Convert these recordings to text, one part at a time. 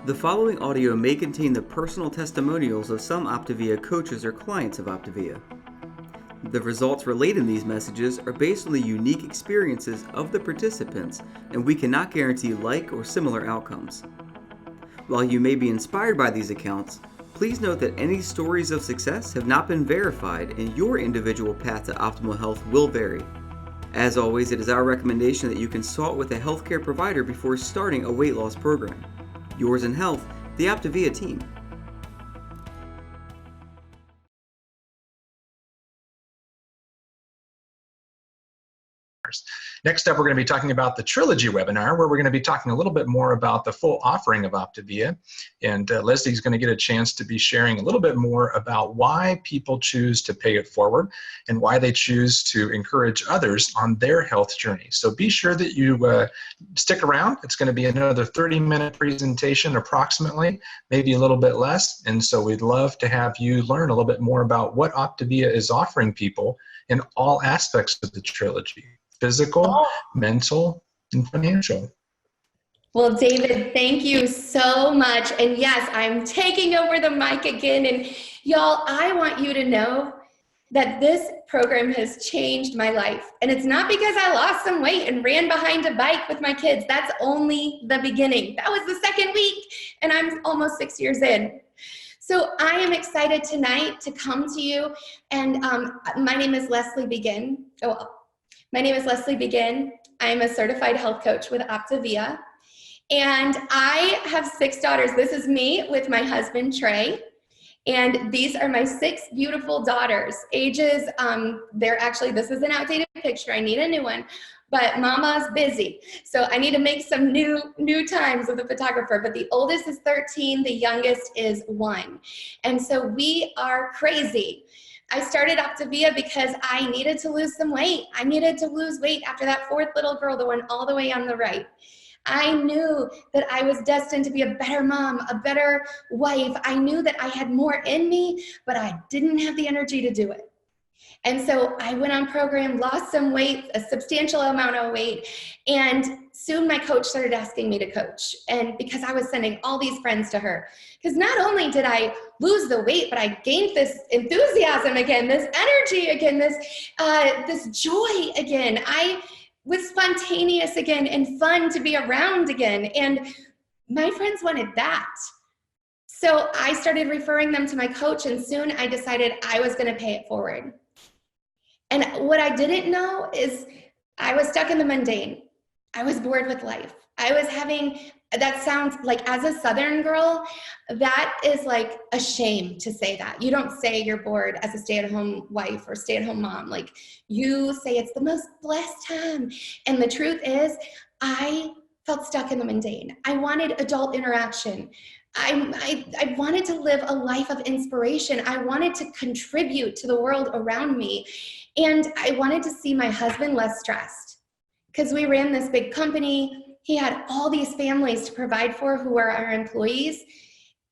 The following audio may contain the personal testimonials of some OPTAVIA coaches or clients of OPTAVIA. The results relayed in these messages are based on the unique experiences of the participants, and we cannot guarantee like or similar outcomes. While you may be inspired by these accounts, please note that any stories of success have not been verified and your individual path to optimal health will vary. As always, it is our recommendation that you consult with a healthcare provider before starting a weight loss program. Yours in health, the OPTAVIA team. Next up, we're going to be talking about the Trilogy webinar, where we're going to be talking a little bit more about the full offering of OPTAVIA. And Leslie's going to get a chance to be sharing a little bit more about why people choose to pay it forward and why they choose to encourage others on their health journey. So be sure that you stick around. It's going to be another 30-minute presentation approximately, maybe a little bit less. And so we'd love to have you learn a little bit more about what OPTAVIA is offering people in all aspects of the Trilogy. Physical, mental, and financial. Well, David, thank you so much. And yes, I'm taking over the mic again. And y'all, I want you to know that this program has changed my life. And it's not because I lost some weight and ran behind a bike with my kids. That's only the beginning. That was the second week, and I'm almost 6 years in. So I am excited tonight to come to you. And my name is Leslie Begin. My name is Leslie Begin. I'm a certified health coach with OPTAVIA. And I have 6 daughters. This is me with my husband, Trey. And these are my 6 beautiful daughters. Ages, this is an outdated picture. I need a new one. But Mama's busy. So I need to make some new times with the photographer. But the oldest is 13, the youngest is 1. And so we are crazy. I started OPTAVIA because I needed to lose some weight. I needed to lose weight after that 4th little girl, the one all the way on the right. I knew that I was destined to be a better mom, a better wife. I knew that I had more in me, but I didn't have the energy to do it. And so I went on program, lost some weight, a substantial amount of weight, and soon my coach started asking me to coach. And because I was sending all these friends to her, because not only did I lose the weight, but I gained this enthusiasm again, this energy again, this joy again. I was spontaneous again and fun to be around again. And my friends wanted that. So I started referring them to my coach, and soon I decided I was going to pay it forward. And what I didn't know is I was stuck in the mundane. I was bored with life. I was having, that sounds like, as a Southern girl, that is like a shame to say that. You don't say you're bored as a stay-at-home wife or stay-at-home mom. Like, you say it's the most blessed time. And the truth is, I felt stuck in the mundane. I wanted adult interaction. I wanted to live a life of inspiration. I wanted to contribute to the world around me. And I wanted to see my husband less stressed, because we ran this big company. He had all these families to provide for who are our employees.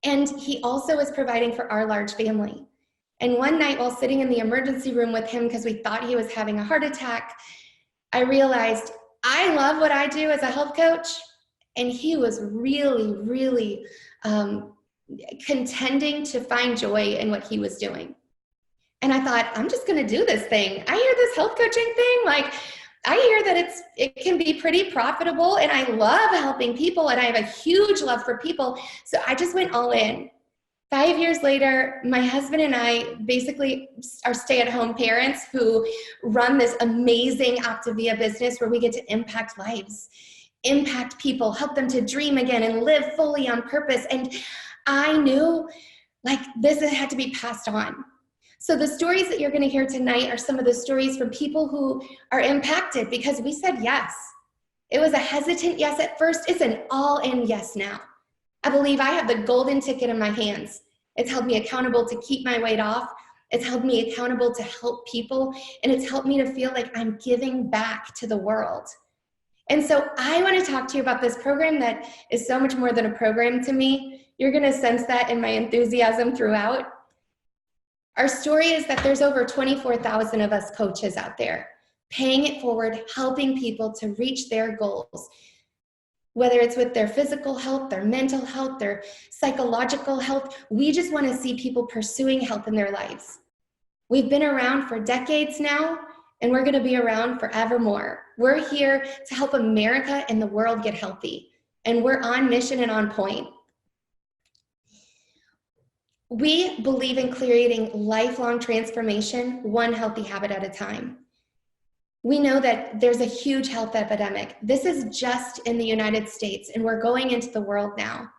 And he also was providing for our large family. And one night while sitting in the emergency room with him, because we thought he was having a heart attack, I realized I love what I do as a health coach. And he was really, really contending to find joy in what he was doing. And I thought, I'm just going to do this thing. I hear this health coaching thing. Like, I hear that it can be pretty profitable, and I love helping people, and I have a huge love for people. So I just went all in. 5 years later, my husband and I basically are stay-at-home parents who run this amazing OPTAVIA business where we get to impact lives, impact people, help them to dream again and live fully on purpose. And I knew, like, this had to be passed on. So the stories that you're going to hear tonight are some of the stories from people who are impacted because we said yes. It was a hesitant yes at first. It's an all-in yes now. I believe I have the golden ticket in my hands. It's held me accountable to keep my weight off. It's held me accountable to help people. And it's helped me to feel like I'm giving back to the world. And so I want to talk to you about this program that is so much more than a program to me. You're going to sense that in my enthusiasm throughout. Our story is that there's over 24,000 of us coaches out there, paying it forward, helping people to reach their goals. whether it's with their physical health, their mental health, their psychological health. We just want to see people pursuing health in their lives. We've been around for decades now, and we're going to be around forevermore. We're here to help America and the world get healthy, and we're on mission and on point. We believe in creating lifelong transformation, one healthy habit at a time. We know that there's a huge health epidemic. This is just in the United States, and we're going into the world now.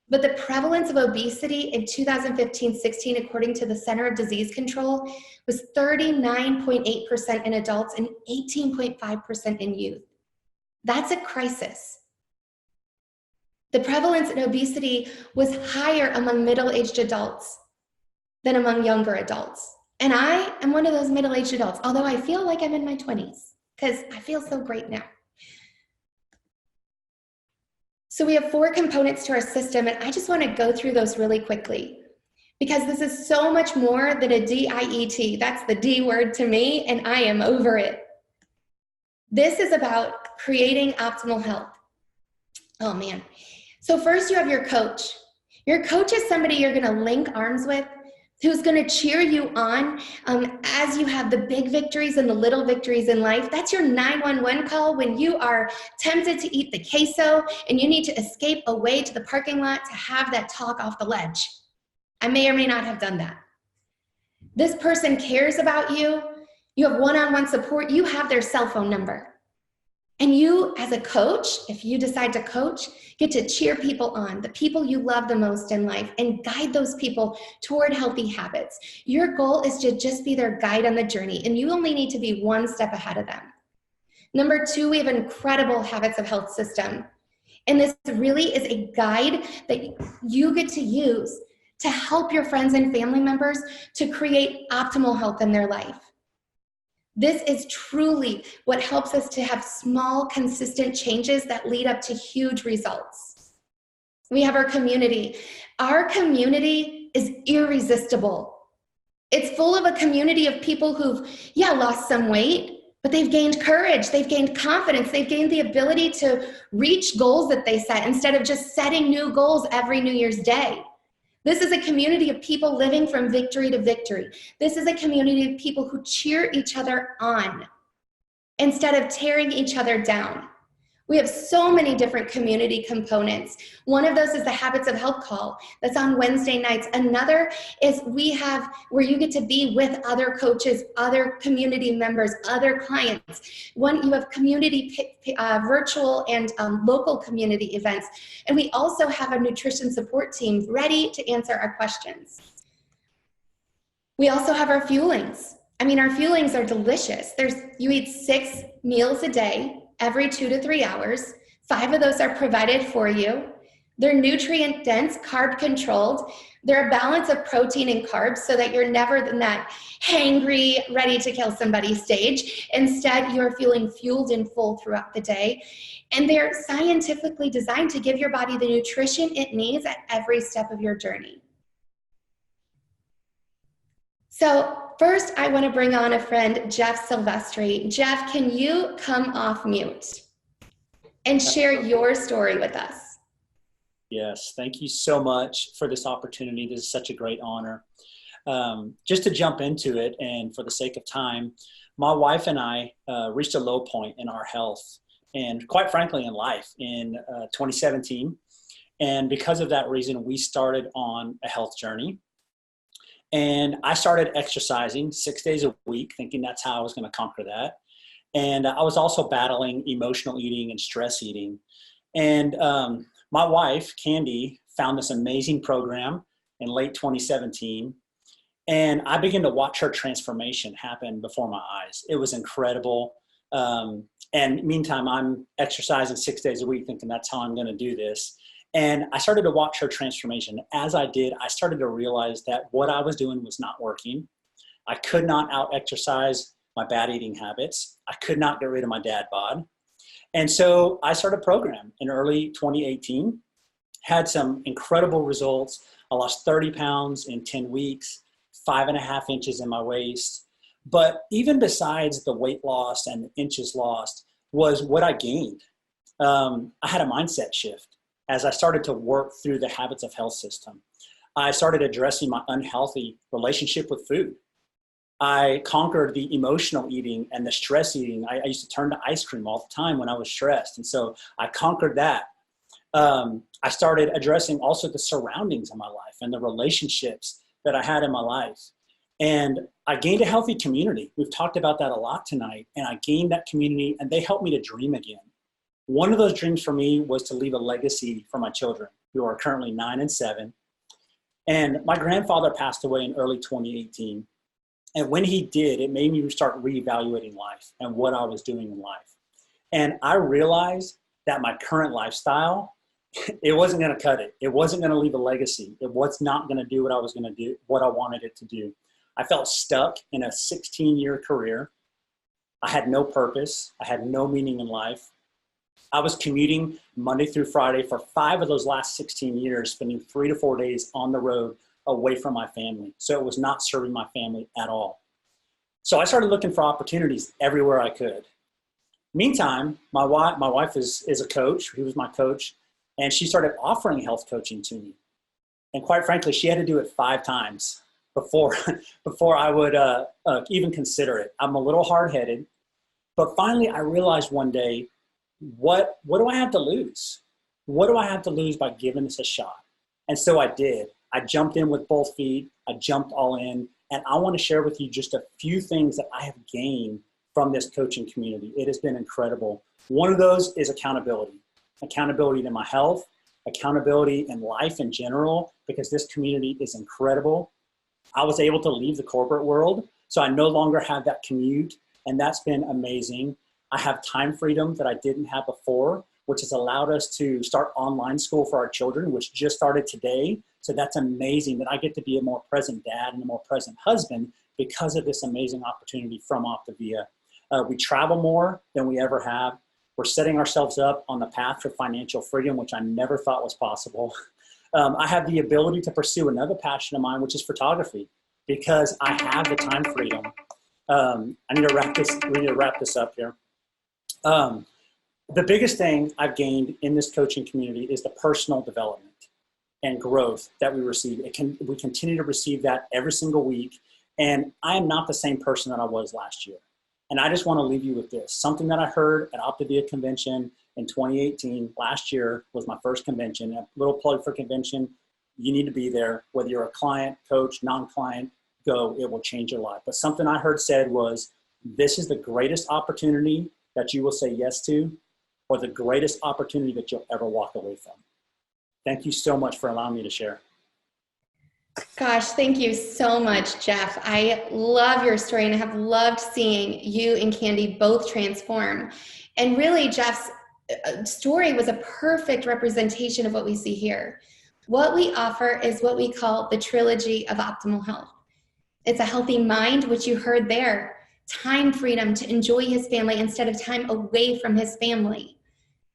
But the prevalence of obesity in 2015-16, according to the Center of Disease Control, was 39.8% in adults and 18.5% in youth. That's a crisis. The prevalence in obesity was higher among middle-aged adults than among younger adults. And I am one of those middle-aged adults, although I feel like I'm in my 20s because I feel so great now. So we have 4 components to our system, and I just want to go through those really quickly because this is so much more than a DIET. That's the D word to me, and I am over it. This is about creating optimal health. Oh man. So first you have your coach. Your coach is somebody you're going to link arms with, who's going to cheer you on as you have the big victories and the little victories in life. That's your 911 call when you are tempted to eat the queso and you need to escape away to the parking lot to have that talk off the ledge. I may or may not have done that. This person cares about you. You have one-on-one support. You have their cell phone number. And you, as a coach, if you decide to coach, get to cheer people on, the people you love the most in life, and guide those people toward healthy habits. Your goal is to just be their guide on the journey, and you only need to be one step ahead of them. Number 2, we have an incredible habits of health system. And this really is a guide that you get to use to help your friends and family members to create optimal health in their life. This is truly what helps us to have small, consistent changes that lead up to huge results. We have our community. Our community is irresistible. It's full of a community of people who've, lost some weight, but they've gained courage, they've gained confidence, they've gained the ability to reach goals that they set instead of just setting new goals every New Year's Day. This is a community of people living from victory to victory. This is a community of people who cheer each other on instead of tearing each other down. We have so many different community components. One of those is the Habits of Health call that's on Wednesday nights. Another is we have where you get to be with other coaches, other community members, other clients. You have community virtual and local community events. And we also have a nutrition support team ready to answer our questions. We also have our fuelings. Our fuelings are delicious. You eat 6 meals a day, every 2 to 3 hours. 5 of those are provided for you. They're nutrient dense, carb controlled. They're a balance of protein and carbs so that you're never in that hangry, ready to kill somebody stage. Instead, you're feeling fueled and full throughout the day. And they're scientifically designed to give your body the nutrition it needs at every step of your journey. So first, I want to bring on a friend, Jeff Silvestri. Jeff, can you come off mute and share your story with us? Yes, thank you so much for this opportunity. This is such a great honor. Just to jump into it, and for the sake of time, my wife and I reached a low point in our health and quite frankly in life in 2017. And because of that reason, we started on a health journey. And I started exercising 6 days a week, thinking that's how I was going to conquer that. And I was also battling emotional eating and stress eating. And my wife, Candy, found this amazing program in late 2017. And I began to watch her transformation happen before my eyes. It was incredible. And meantime, I'm exercising 6 days a week, thinking that's how I'm going to do this. And I started to watch her transformation. As I did, I started to realize that what I was doing was not working. I could not out-exercise my bad eating habits. I could not get rid of my dad bod. And so I started a program in early 2018, had some incredible results. I lost 30 pounds in 10 weeks, 5.5 inches in my waist. But even besides the weight loss and the inches lost was what I gained. I had a mindset shift as I started to work through the habits of health system. I started addressing my unhealthy relationship with food. I conquered the emotional eating and the stress eating. I used to turn to ice cream all the time when I was stressed. And so I conquered that. I started addressing also the surroundings of my life and the relationships that I had in my life. And I gained a healthy community. We've talked about that a lot tonight. And I gained that community, and they helped me to dream again. One of those dreams for me was to leave a legacy for my children, who are currently 9 and 7. And my grandfather passed away in early 2018. And when he did, it made me start reevaluating life and what I was doing in life. And I realized that my current lifestyle, it wasn't going to cut it. It wasn't going to leave a legacy. It was not going to do what I was going to do, what I wanted it to do. I felt stuck in a 16-year career. I had no purpose. I had no meaning in life. I was commuting Monday through Friday for 5 of those last 16 years, spending 3 to 4 days on the road away from my family. So it was not serving my family at all. So I started looking for opportunities everywhere I could. Meantime, my wife is a coach. She was my coach, and she started offering health coaching to me. And quite frankly, she had to do it 5 times before I would even consider it. I'm a little hard-headed, but finally I realized one day, what do I have to lose? What do I have to lose by giving this a shot? And so I did. I jumped in with both feet. I jumped all in. And I want to share with you just a few things that I have gained from this coaching community. It has been incredible. One of those is accountability. Accountability to my health, accountability in life in general, because this community is incredible. I was able to leave the corporate world, so I no longer have that commute, and that's been amazing. I have time freedom that I didn't have before, which has allowed us to start online school for our children, which just started today. So that's amazing that I get to be a more present dad and a more present husband because of this amazing opportunity from OPTAVIA. We travel more than we ever have. We're setting ourselves up on the path for financial freedom, which I never thought was possible. I have the ability to pursue another passion of mine, which is photography, because I have the time freedom. We need to wrap this up here. The biggest thing I've gained in this coaching community is the personal development and growth that we receive. We continue to receive that every single week. And I am not the same person that I was last year. And I just want to leave you with this. Something that I heard at OPTAVIA convention in 2018, last year was my first convention. A little plug for convention. You need to be there. Whether you're a client, coach, non-client, go. It will change your life. But something I heard said was, this is the greatest opportunity that you will say yes to, or the greatest opportunity that you'll ever walk away from. Thank you so much for allowing me to share. Gosh, thank you so much, Jeff. I love your story, and I have loved seeing you and Candy both transform. And really, Jeff's story was a perfect representation of what we see here. What we offer is what we call the trilogy of optimal health. It's a healthy mind, which you heard there, time freedom to enjoy his family instead of time away from his family.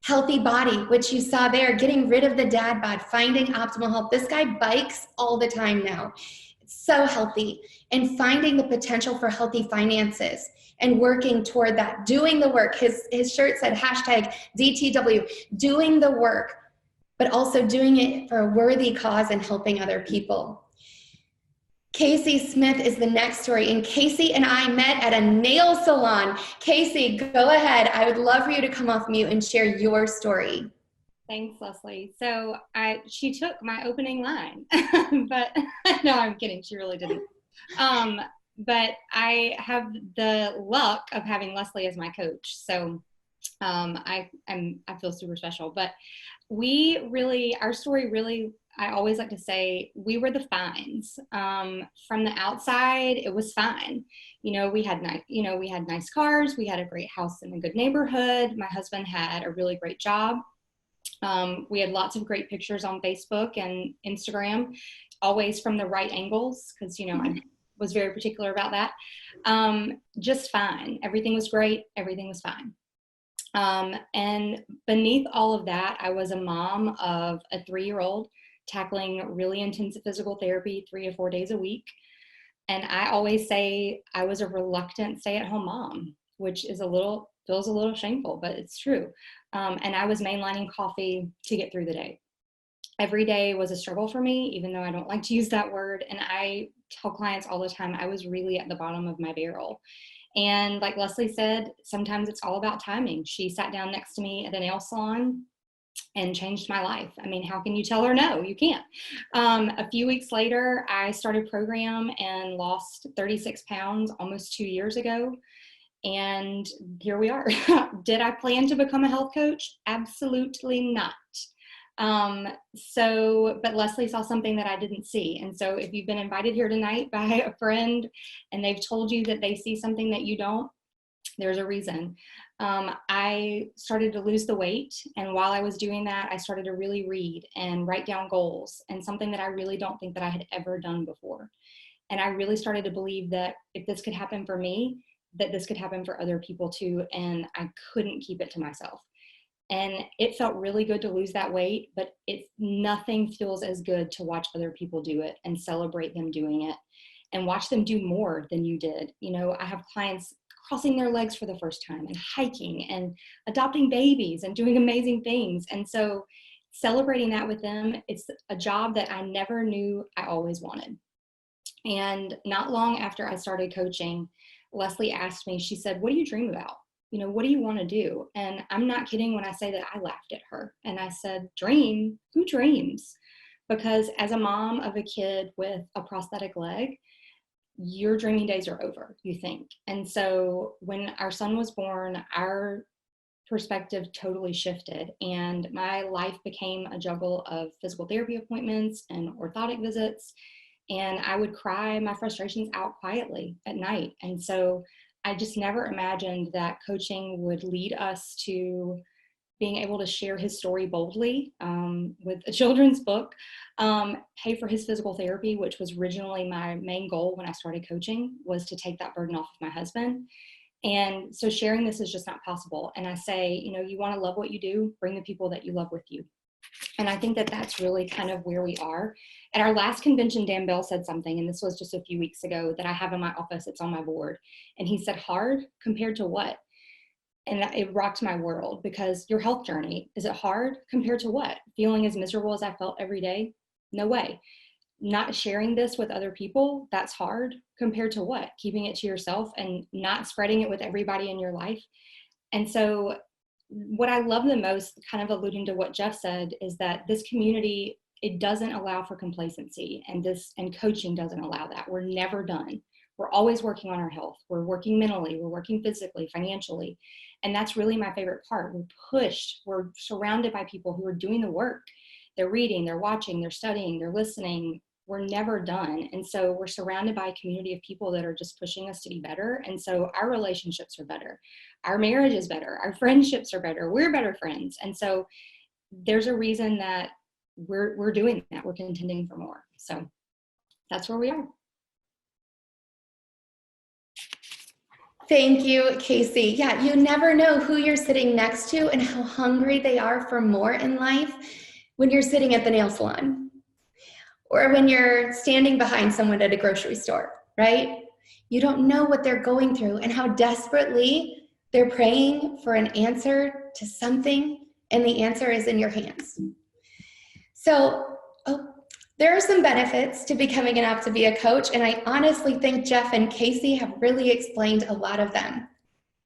Healthy body, which you saw there, getting rid of the dad bod, finding optimal health. This guy bikes all the time now. It's so healthy. And finding the potential for healthy finances and working toward that, doing the work. His shirt said #DTW, doing the work, but also doing it for a worthy cause and helping other people. Kayce Smith is the next story, and Kayce and I met at a nail salon. Kayce, go ahead. I would love for you to come off mute and share your story. Thanks, Leslie. So she took my opening line, but no, I'm kidding. She really didn't. But I have the luck of having Leslie as my coach. So I feel super special. But our story really, I always like to say, we were the fines. From the outside, it was fine. We had nice cars. We had a great house in a good neighborhood. My husband had a really great job. We had lots of great pictures on Facebook and Instagram, always from the right angles, because, I was very particular about that. Just fine. Everything was great. Everything was fine. And beneath all of that, I was a mom of a 3-year-old tackling really intensive physical therapy 3 or 4 days a week. And I always say I was a reluctant stay-at-home mom. which is feels a little shameful, but it's true. And I was mainlining coffee to get through the day. Every day was a struggle for me, even though I don't like to use that word. And I tell clients all the time, I was really at the bottom of my barrel. And like Leslie said, sometimes it's all about timing. She sat down next to me at the nail salon and changed my life. I mean, how can you tell her no? You can't. A few weeks later, I started program and lost 36 pounds almost 2 years ago. And here we are. Did I plan to become a health coach? Absolutely not. But Leslie saw something that I didn't see. And so if you've been invited here tonight by a friend and they've told you that they see something that you don't, there's a reason. I started to lose the weight. And while I was doing that, I started to really read and write down goals, and something that I really don't think that I had ever done before. And I really started to believe that if this could happen for me, that this could happen for other people too. And I couldn't keep it to myself. And it felt really good to lose that weight, but nothing feels as good to watch other people do it and celebrate them doing it and watch them do more than you did. You know, I have clients crossing their legs for the first time and hiking and adopting babies and doing amazing things. And so celebrating that with them, it's a job that I never knew I always wanted. And not long after I started coaching, Leslie asked me, she said, "What do you dream about? You know, what do you want to do?" And I'm not kidding when I say that I laughed at her. And I said, "Dream? Who dreams?" Because as a mom of a kid with a prosthetic leg, your dreaming days are over, you think. And so when our son was born, our perspective totally shifted. And my life became a juggle of physical therapy appointments and orthotic visits. And I would cry my frustrations out quietly at night. And so I just never imagined that coaching would lead us to being able to share his story boldly with a children's book, pay for his physical therapy, which was originally my main goal when I started coaching, was to take that burden off of my husband. And so sharing this is just not possible. And I say, you know, you want to love what you do, bring the people that you love with you. And I think that that's really kind of where we are. At our last convention, Dan Bell said something, and this was just a few weeks ago, that I have in my office. It's on my board. And he said, "Hard compared to what?" And it rocked my world, because your health journey, is it hard compared to what? Feeling as miserable as I felt every day? No way. Not sharing this with other people, that's hard compared to what? Keeping it to yourself and not spreading it with everybody in your life. And so what I love the most, kind of alluding to what Jeff said, is that this community, it doesn't allow for complacency, and coaching doesn't allow that. We're never done. We're always working on our health. We're working mentally, we're working physically, financially. And that's really my favorite part. We're pushed, we're surrounded by people who are doing the work. They're reading, they're watching, they're studying, they're listening. We're never done. And so we're surrounded by a community of people that are just pushing us to be better. And so our relationships are better. Our marriage is better. Our friendships are better. We're better friends. And so there's a reason that we're doing that. We're contending for more. So that's where we are. Thank you, Kayce. Yeah, you never know who you're sitting next to and how hungry they are for more in life when you're sitting at the nail salon or when you're standing behind someone at a grocery store, right? You don't know what they're going through and how desperately they're praying for an answer to something, and the answer is in your hands. So, there are some benefits to becoming an OPTAVIA coach, and I honestly think Jeff and Kayce have really explained a lot of them.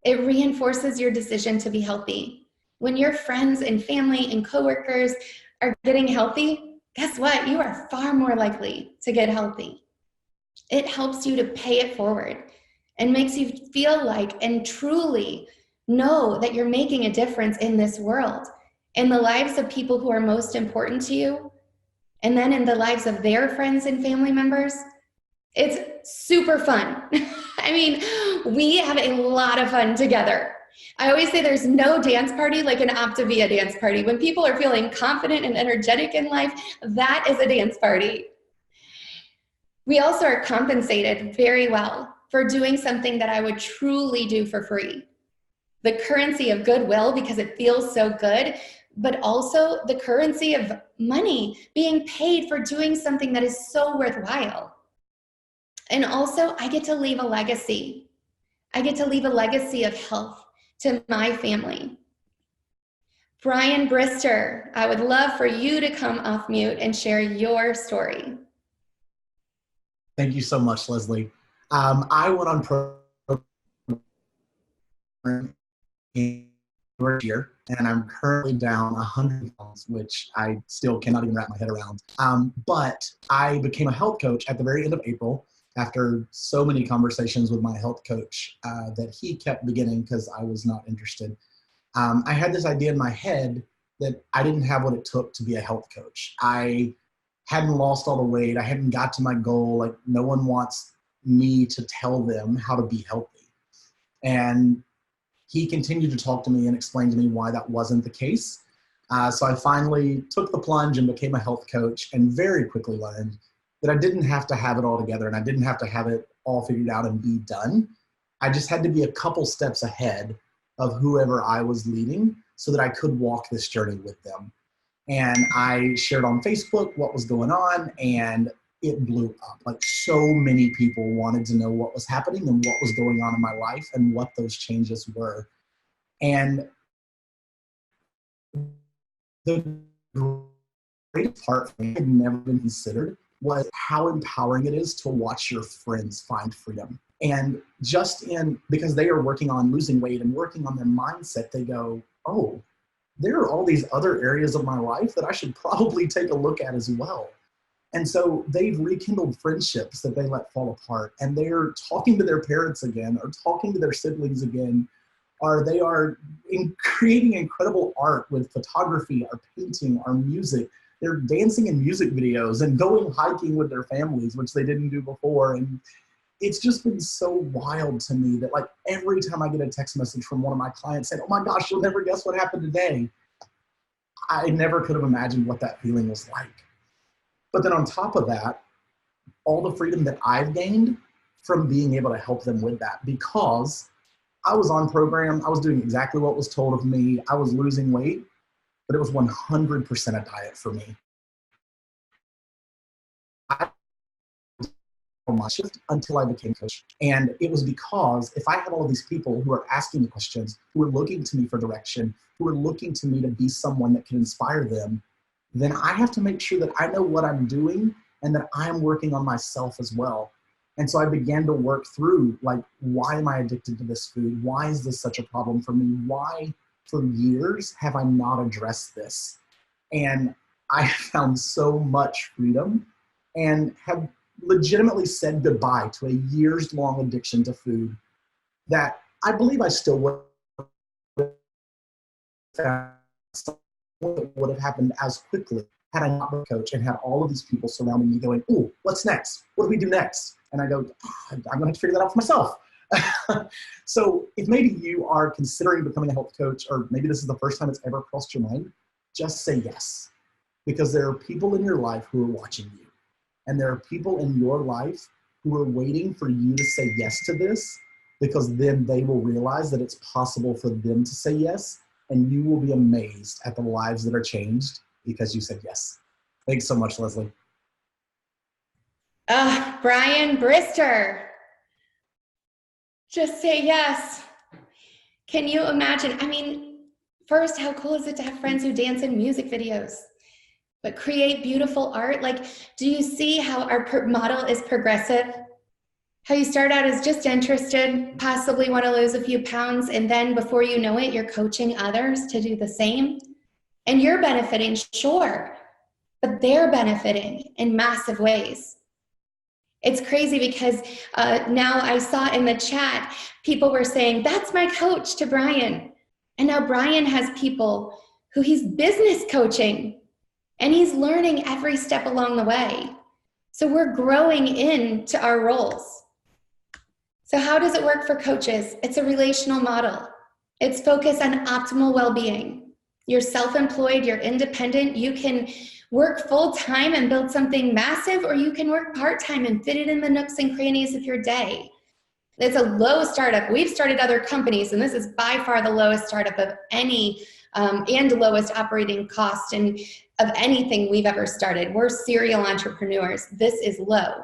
It reinforces your decision to be healthy. When your friends and family and coworkers are getting healthy, guess what? You are far more likely to get healthy. It helps you to pay it forward and makes you feel like and truly know that you're making a difference in this world, in the lives of people who are most important to you, and then in the lives of their friends and family members. It's super fun. I mean, we have a lot of fun together. I always say there's no dance party like an OPTAVIA dance party. When people are feeling confident and energetic in life, that is a dance party. We also are compensated very well for doing something that I would truly do for free. The currency of goodwill, because it feels so good, but also the currency of money, being paid for doing something that is so worthwhile. And also, I get to leave a legacy. I get to leave a legacy of health to my family. Brian Brister, I would love for you to come off mute and share your story. Thank you so much, Leslie. I went on program in year, and I'm currently down 100 pounds, which I still cannot even wrap my head around. But I became a health coach at the very end of April after so many conversations with my health coach that he kept beginning because I was not interested. I had this idea in my head that I didn't have what it took to be a health coach. I hadn't lost all the weight. I hadn't got to my goal. Like, no one wants me to tell them how to be healthy. And he continued to talk to me and explain to me why that wasn't the case. So I finally took the plunge and became a health coach, and very quickly learned that I didn't have to have it all together, and I didn't have to have it all figured out and be done. I just had to be a couple steps ahead of whoever I was leading so that I could walk this journey with them. And I shared on Facebook what was going on, and it blew up. Like, so many people wanted to know what was happening and what was going on in my life and what those changes were. And the greatest part for me I had never been considered was how empowering it is to watch your friends find freedom. And because they are working on losing weight and working on their mindset, they go, oh, there are all these other areas of my life that I should probably take a look at as well. And so they've rekindled friendships that they let fall apart, and they're talking to their parents again, or talking to their siblings again, or they are creating incredible art with photography, or painting, or music. They're dancing in music videos and going hiking with their families, which they didn't do before. And it's just been so wild to me that, like, every time I get a text message from one of my clients saying, oh my gosh, you'll never guess what happened today, I never could have imagined what that feeling was like. But then on top of that, all the freedom that I've gained from being able to help them with that, because I was on program, I was doing exactly what was told of me, I was losing weight, but it was 100% a diet for me. My shift until I became a coach. And it was because if I have all of these people who are asking me questions, who are looking to me for direction, who are looking to me to be someone that can inspire them, then I have to make sure that I know what I'm doing and that I'm working on myself as well. And so I began to work through, like, why am I addicted to this food? Why is this such a problem for me? Why for years have I not addressed this? And I found so much freedom and have legitimately said goodbye to a years-long addiction to food that I believe I still would have happened as quickly had I not been a coach and had all of these people surrounding me going, ooh, what's next? What do we do next? And I go, I'm going to have to figure that out for myself. So if maybe you are considering becoming a health coach, or maybe this is the first time it's ever crossed your mind, just say yes. Because there are people in your life who are watching you. And there are people in your life who are waiting for you to say yes to this, because then they will realize that it's possible for them to say yes, and you will be amazed at the lives that are changed because you said yes. Thanks so much, Leslie. Brian Brister. Just say yes. Can you imagine? I mean, first, how cool is it to have friends who dance in music videos, but create beautiful art? Like, do you see how our model is progressive? How you start out as just interested, possibly want to lose a few pounds, and then before you know it, you're coaching others to do the same. And you're benefiting, sure, but they're benefiting in massive ways. It's crazy because now I saw in the chat, people were saying, that's my coach to Brian. And now Brian has people who he's business coaching, and he's learning every step along the way. So we're growing into our roles. So how does it work for coaches? It's a relational model. It's focused on optimal well-being. You're self-employed, you're independent, you can work full-time and build something massive, or you can work part-time and fit it in the nooks and crannies of your day. It's a low startup. We've started other companies, and this is by far the lowest startup of any, and lowest operating cost and of anything we've ever started. We're serial entrepreneurs. This is low.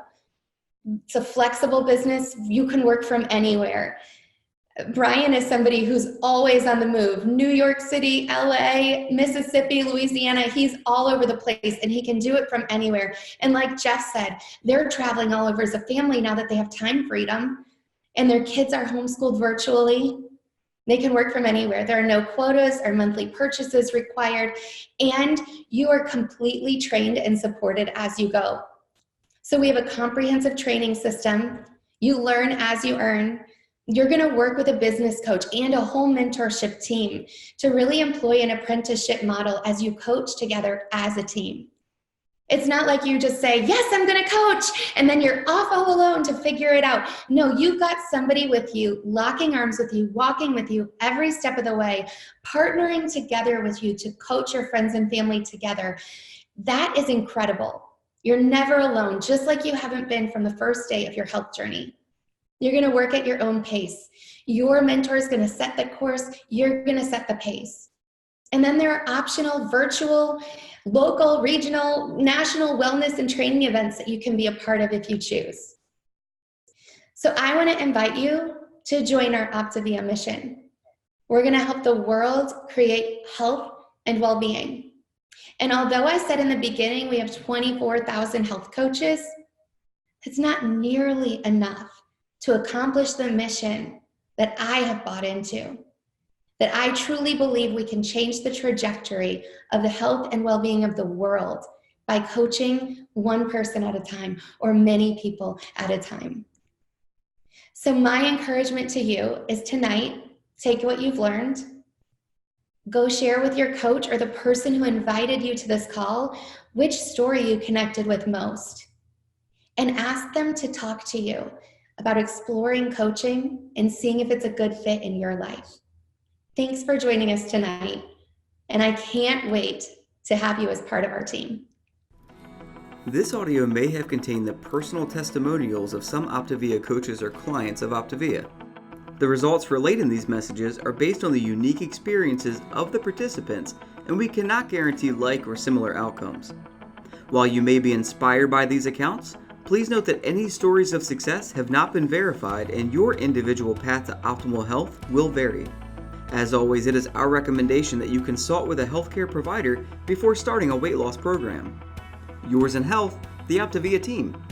It's a flexible business. You can work from anywhere. Brian is somebody who's always on the move. New York City, LA, Mississippi, Louisiana, he's all over the place, and he can do it from anywhere. And like Jeff said, they're traveling all over as a family now that they have time freedom, and their kids are homeschooled virtually. They can work from anywhere. There are no quotas or monthly purchases required, and you are completely trained and supported as you go. So we have a comprehensive training system. You learn as you earn. You're going to work with a business coach and a whole mentorship team to really employ an apprenticeship model as you coach together as a team. It's not like you just say, yes, I'm going to coach, and then you're off all alone to figure it out. No, you've got somebody with you, locking arms with you, walking with you every step of the way, partnering together with you to coach your friends and family together. That is incredible. You're never alone, just like you haven't been from the first day of your health journey. You're going to work at your own pace. Your mentor is going to set the course. You're going to set the pace. And then there are optional virtual, local, regional, national wellness and training events that you can be a part of if you choose. So I want to invite you to join our OPTAVIA mission. We're going to help the world create health and well-being. And although I said in the beginning we have 24,000 health coaches, it's not nearly enough to accomplish the mission that I have bought into, that I truly believe we can change the trajectory of the health and well-being of the world by coaching one person at a time or many people at a time. So my encouragement to you is tonight, take what you've learned, go share with your coach or the person who invited you to this call which story you connected with most, and ask them to talk to you about exploring coaching and seeing if it's a good fit in your life. Thanks for joining us tonight, and I can't wait to have you as part of our team. This audio may have contained the personal testimonials of some OPTAVIA coaches or clients of OPTAVIA. The results relayed in these messages are based on the unique experiences of the participants, and we cannot guarantee like or similar outcomes. While you may be inspired by these accounts, please note that any stories of success have not been verified, and your individual path to optimal health will vary. As always, it is our recommendation that you consult with a healthcare provider before starting a weight loss program. Yours in health, the OPTAVIA team.